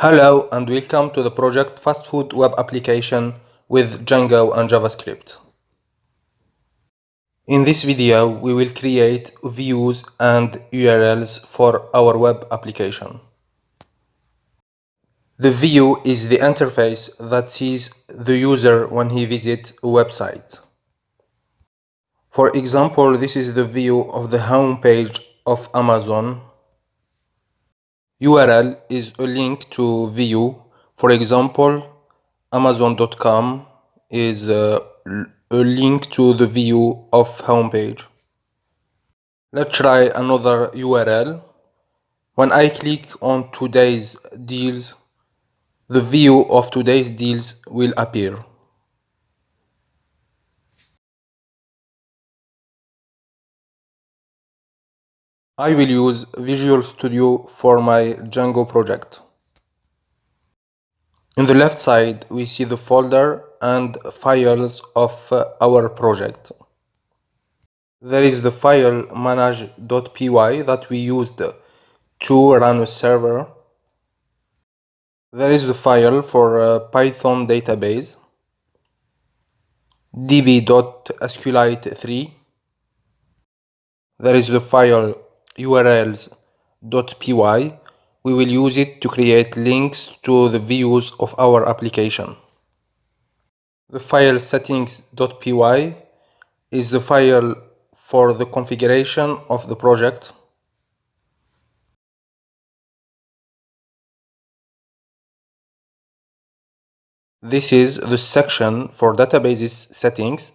Hello and welcome to the project Fast Food Web Application with Django and JavaScript. In this video, we will create views and URLs for our web application. The view is the interface that sees the user when he visits a website. For example, this is the view of the home page of Amazon. URL is a link to view. For example, Amazon.com is a link to the view of homepage. Let's try another URL. When I click on today's deals, the view of today's deals will appear. I will use Visual Studio for my Django project. On the left side, we see the folder and files of our project. There is the file manage.py that we used to run a server. There is the file for a Python database, db.sqlite3. There is the file urls.py. We will use it to create links to the views of our application. The file settings.py is the file for the configuration of the project. This is the section for databases settings.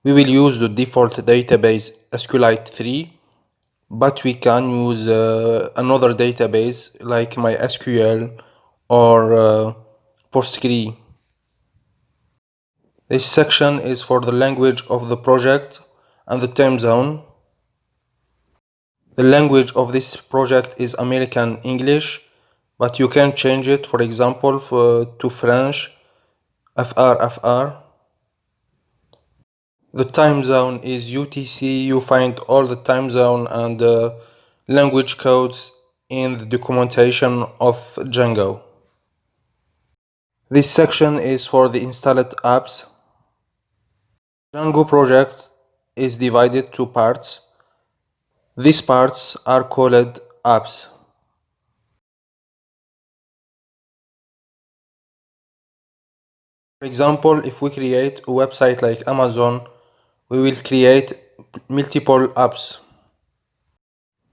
We will use the default database SQLite3, but we can use another database like MySQL or PostgreSQL. This section is for the language of the project and the time zone. The language of this project is American English, but you can change it, for example, to French, FR. The time zone is UTC. You find all the time zone and language codes in the documentation of Django. This section is for the installed apps. Django project is divided to parts. These parts are called apps. For example, if we create a website like Amazon, we will create multiple apps.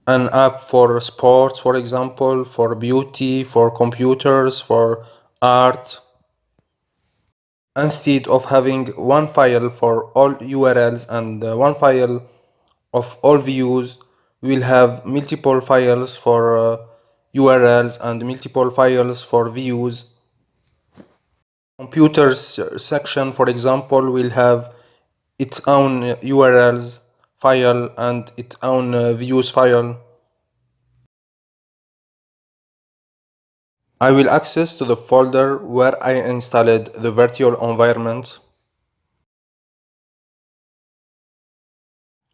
An app for sports, for example, for beauty, for computers, for art. Instead of having one file for all URLs and one file of all views, we will have multiple files for URLs and multiple files for views. Computers section, for example, will have its own URLs file and its own views file. I will access to the folder where I installed the virtual environment.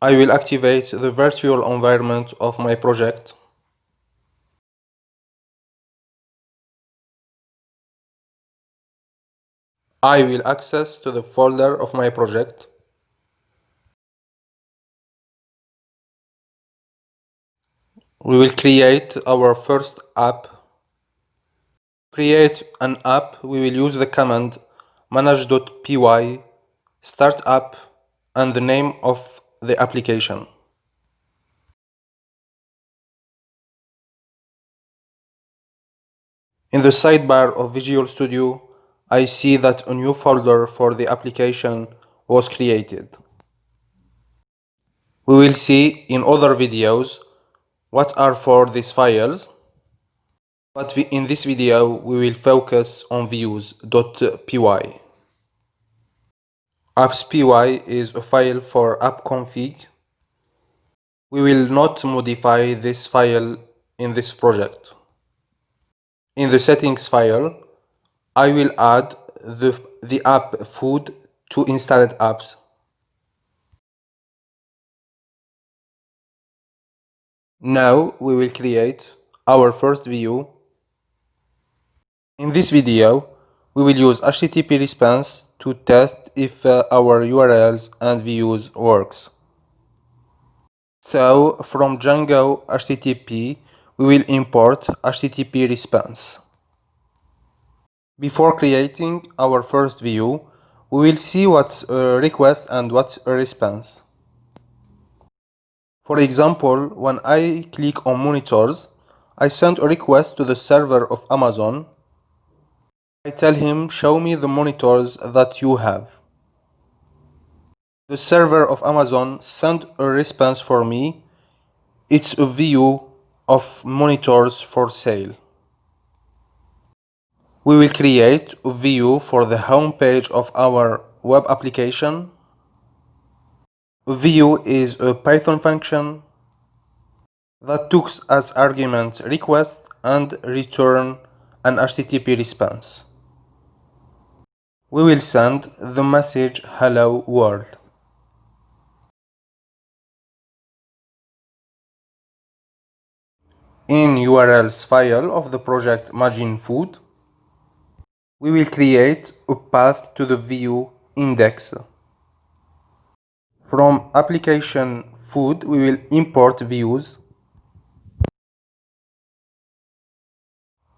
I will activate the virtual environment of my project. I will access to the folder of my project. We will create our first app. Create an app, we will use the command manage.py start app and the name of the application. In the sidebar of Visual Studio, I see that a new folder for the application was created. We will see in other videos what are for these files, but in this video we will focus on views.py. apps.py is a file for app config. We will not modify this file in this project. In the settings file, I will add the app food to installed apps. Now we will create our first view. In this video, we will use HTTP response to test if our URLs and views works. So from Django HTTP, we will import HTTP response. Before creating our first view, we will see what's a request and what's a response. For example, when I click on monitors, I send a request to the server of Amazon. I tell him, show me the monitors that you have. The server of Amazon sent a response for me. It's a view of monitors for sale. We will create a view for the home page of our web application. A view is a Python function that takes as argument request and return an HTTP response. We will send the message hello world. In URLs file of the project Magin Food, we will create a path to the view index. From application food, we will import views.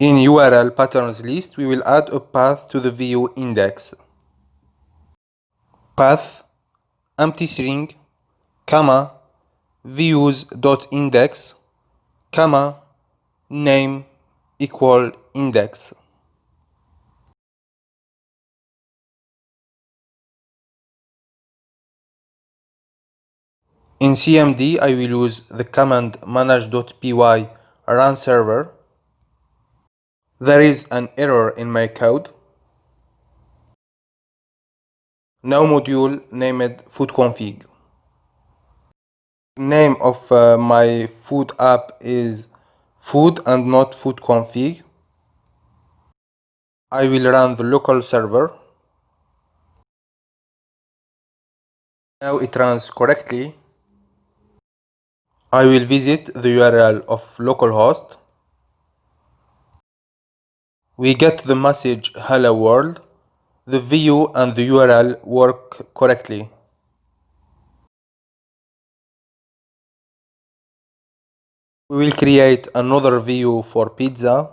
In URL patterns list, we will add a path to the view index. Path, empty string, comma, views.index, comma, name equal index. In CMD, I will use the command manage.py run server. There is an error in my code. No module named foodconfig. Name of my food app is food and not foodconfig. I will run the local server. Now it runs correctly. I will visit the URL of localhost. We get the message hello world. The view and the URL work correctly. We will create another view for pizza.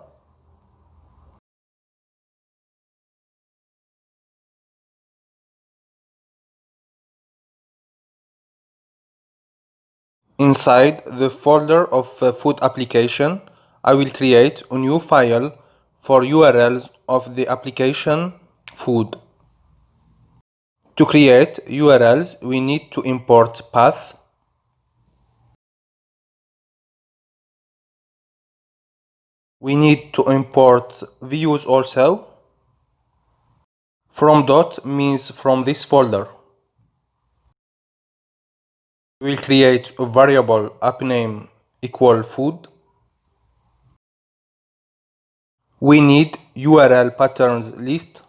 Inside the folder of food application, I will create a new file for URLs of the application food. To create URLs, we need to import path. We need to import views also. From dot means from this folder. We will create a variable app name equal food. We need URL patterns list.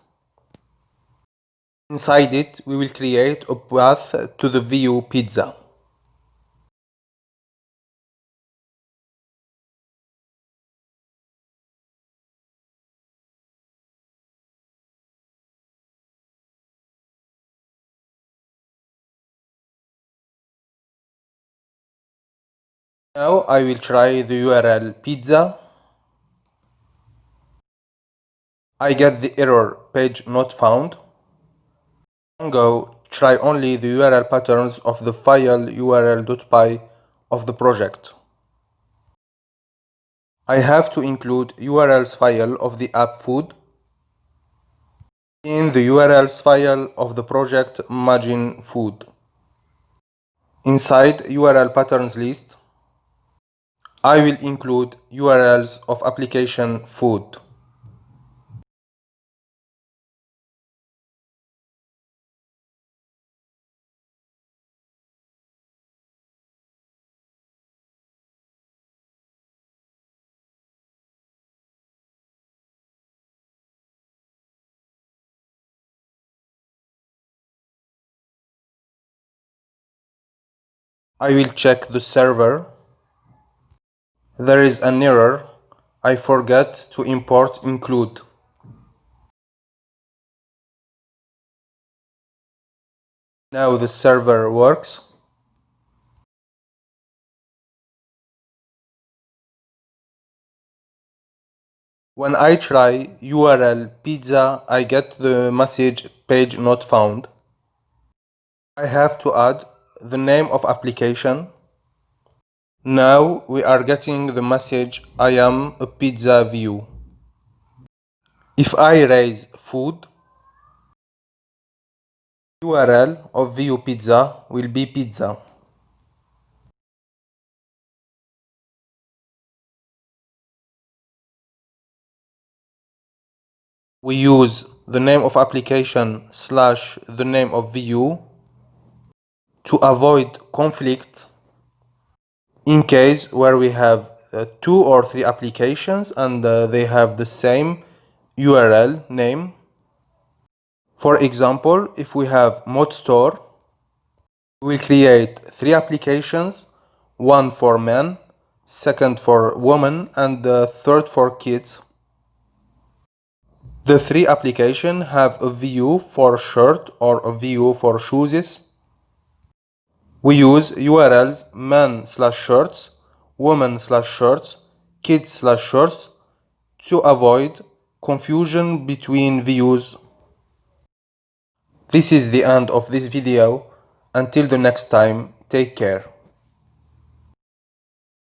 Inside it, we will create a path to the view pizza. Now I will try the URL pizza. I get the error page not found. Django try only the URL patterns of the file url.py of the project. I have to include URLs file of the app food in the URLs file of the project Magin Food. Inside URL patterns list, I will include URLs of application food. I will check the server. There is an error. I forgot to import include. Now the server works. When I try URL pizza, I get the message page not found. I have to add the name of application. Now we are getting the message I am a pizza view. If I raise food, URL of view pizza will be pizza. We use the name of application slash the name of view to avoid conflict in case where we have 2 or 3 applications and they have the same URL name. For example, if we have mod store, we will create 3 applications, one for men, second for women, and the third for kids. The 3 applications have a view for shirt or a view for shoes. We use URLs men/shirts, women/shirts, kids/shirts to avoid confusion between views. This is the end of this video. Until the next time, take care.